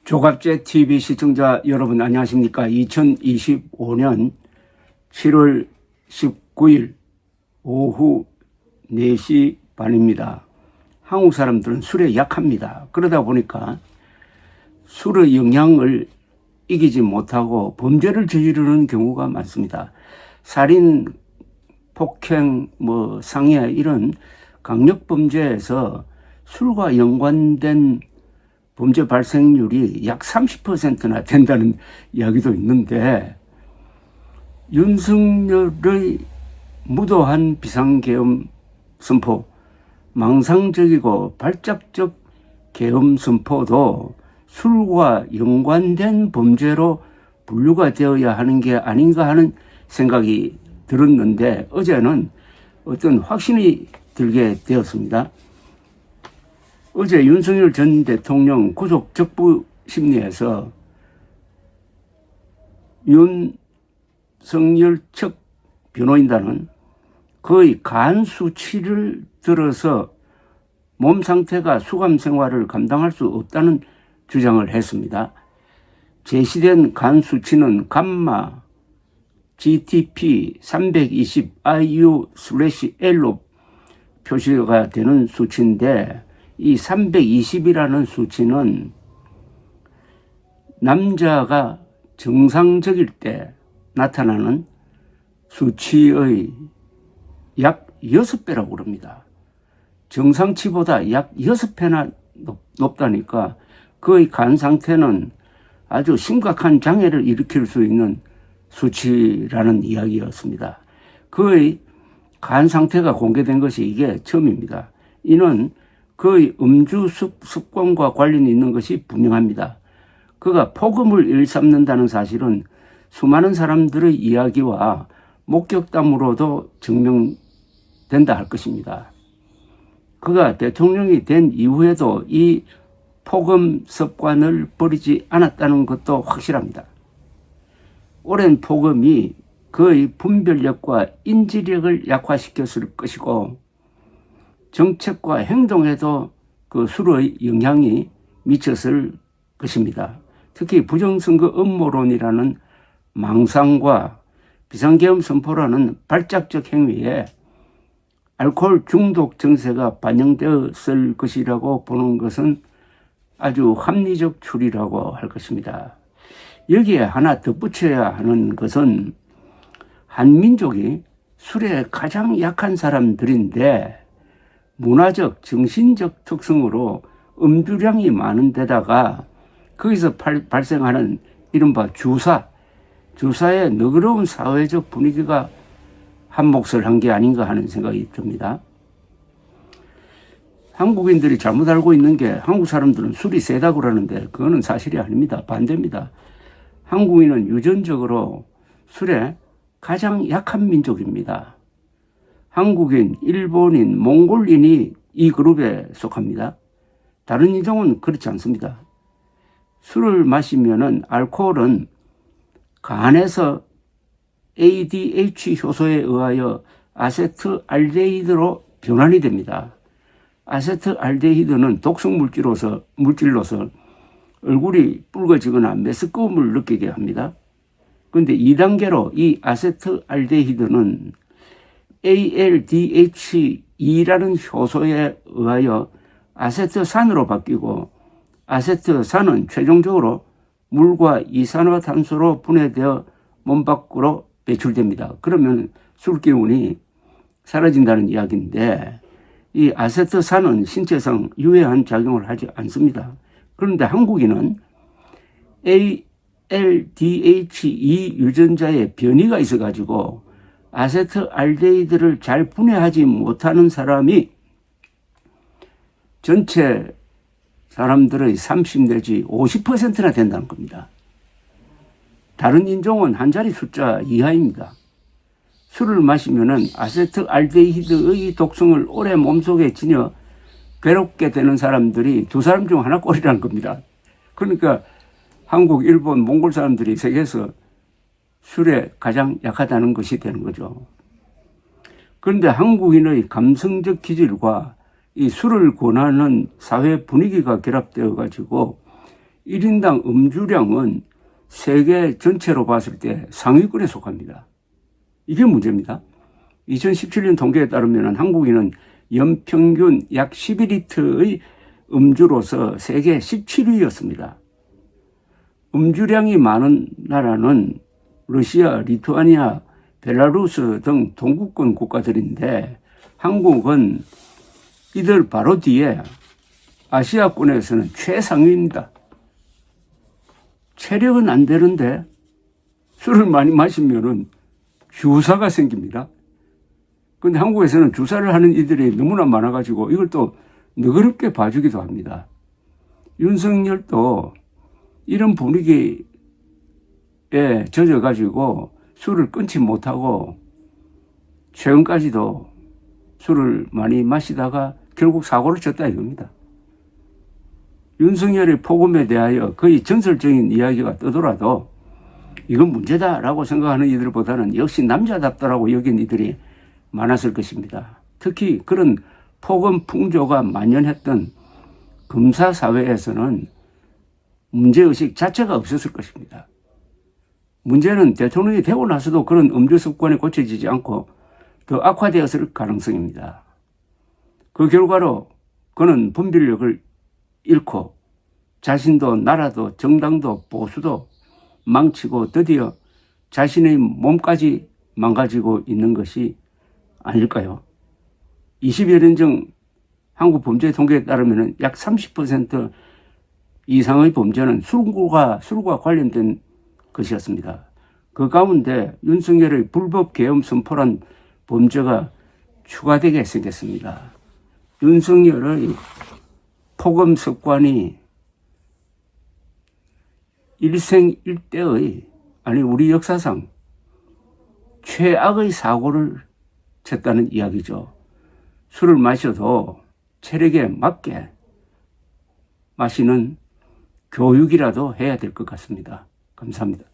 조갑제 TV 시청자 여러분 안녕하십니까? 2025년 7월 19일 오후 4시 반입니다. 한국 사람들은 술에 약합니다. 그러다 보니까 술의 영향을 이기지 못하고 범죄를 저지르는 경우가 많습니다. 살인, 폭행, 상해 이런 강력범죄에서 술과 연관된 범죄 발생률이 약 30%나 된다는 이야기도 있는데, 윤석열의 무도한 비상계엄 선포, 망상적이고 발작적 계엄 선포도 술과 연관된 범죄로 분류가 되어야 하는 게 아닌가 하는 생각이 들었는데, 어제는 어떤 확신이 들게 되었습니다. 어제 윤석열 전 대통령 구속 적부 심리에서 윤석열 측 변호인단은 거의 간 수치를 들어서 몸 상태가 수감 생활을 감당할 수 없다는 주장을 했습니다. 제시된 간 수치는 감마 GTP 320 IU/L로 표시가 되는 수치인데, 이 320이라는 수치는 남자가 정상적일 때 나타나는 수치의 약 6배라고 그럽니다. 정상치보다 약 6배나 높다니까 그의 간 상태는 아주 심각한 장애를 일으킬 수 있는 수치라는 이야기였습니다. 그의 간 상태가 공개된 것이 이게 처음입니다. 이는 그의 음주 습관과 관련이 있는 것이 분명합니다. 그가 폭음을 일삼는다는 사실은 수많은 사람들의 이야기와 목격담으로도 증명된다 할 것입니다. 그가 대통령이 된 이후에도 이 폭음 습관을 버리지 않았다는 것도 확실합니다. 오랜 폭음이 그의 분별력과 인지력을 약화시켰을 것이고, 정책과 행동에도 그 술의 영향이 미쳤을 것입니다. 특히 부정선거 음모론이라는 망상과 비상계엄 선포라는 발작적 행위에 알코올 중독 증세가 반영되었을 것이라고 보는 것은 아주 합리적 추리라고 할 것입니다. 여기에 하나 덧붙여야 하는 것은 한민족이 술에 가장 약한 사람들인데, 문화적, 정신적 특성으로 음주량이 많은 데다가 거기서 발생하는 이른바 주사의 너그러운 사회적 분위기가 한 몫을 한 게 아닌가 하는 생각이 듭니다. 한국인들이 잘못 알고 있는 게, 한국 사람들은 술이 세다고 그러는데 그거는 사실이 아닙니다. 반대입니다. 한국인은 유전적으로 술에 가장 약한 민족입니다. 한국인, 일본인, 몽골인이 이 그룹에 속합니다. 다른 인종은 그렇지 않습니다. 술을 마시면은 알코올은 간에서 ADH 효소에 의하여 아세트알데히드로 변환이 됩니다. 아세트알데히드는 독성 물질로서 얼굴이 붉어지거나 메스꺼움을 느끼게 합니다. 그런데 2단계로 이 아세트알데히드는 ALDH2라는 효소에 의하여 아세트산으로 바뀌고, 아세트산은 최종적으로 물과 이산화탄소로 분해되어 몸 밖으로 배출됩니다. 그러면 술기운이 사라진다는 이야기인데, 이 아세트산은 신체상 유해한 작용을 하지 않습니다. 그런데 한국인은 ALDH2 유전자에 변이가 있어가지고 아세트알데히드를 잘 분해하지 못하는 사람이 전체 사람들의 30 내지 50%나 된다는 겁니다. 다른 인종은 한 자리 숫자 이하입니다. 술을 마시면은 아세트알데히드의 독성을 오래 몸속에 지녀 괴롭게 되는 사람들이 2사람 중 하나 꼴이라는 겁니다. 그러니까 한국, 일본, 몽골 사람들이 세계에서 술에 가장 약하다는 것이 되는 거죠. 그런데 한국인의 감성적 기질과 이 술을 권하는 사회 분위기가 결합되어 가지고 1인당 음주량은 세계 전체로 봤을 때 상위권에 속합니다. 이게 문제입니다. 2017년 통계에 따르면 한국인은 연평균 약 12리터의 음주로서 세계 17위였습니다. 음주량이 많은 나라는 러시아, 리투아니아, 벨라루스 등 동구권 국가들인데 한국은 이들 바로 뒤에 아시아권에서는 최상위입니다. 체력은 안 되는데 술을 많이 마시면은 주사가 생깁니다. 근데 한국에서는 주사를 하는 이들이 너무나 많아가지고 이걸 또 너그럽게 봐주기도 합니다. 윤석열도 이런 분위기에 젖어가지고 술을 끊지 못하고 최근까지도 술을 많이 마시다가 결국 사고를 쳤다 이겁니다. 윤석열의 폭음에 대하여 거의 전설적인 이야기가 뜨더라도 이건 문제다라고 생각하는 이들보다는 역시 남자답다라고 여긴 이들이 많았을 것입니다. 특히 그런 폭언 풍조가 만연했던 검사 사회에서는 문제의식 자체가 없었을 것입니다. 문제는 대통령이 되고 나서도 그런 음주 습관이 고쳐지지 않고 더 악화되었을 가능성입니다. 그 결과로 그는 분별력을 잃고 자신도 나라도 정당도 보수도 망치고 드디어 자신의 몸까지 망가지고 있는 것이 아닐까요? 20여 년 전 한국 범죄 통계에 따르면 약 30% 이상의 범죄는 술과 관련된 것이었습니다. 그 가운데 윤석열의 불법 계엄 선포란 범죄가 추가되게 생겼습니다. 윤석열의 폭언 습관이 일생일대의 우리 역사상 최악의 사고를 쳤다는 이야기죠. 술을 마셔도 체력에 맞게 마시는 교육이라도 해야 될 것 같습니다. 감사합니다.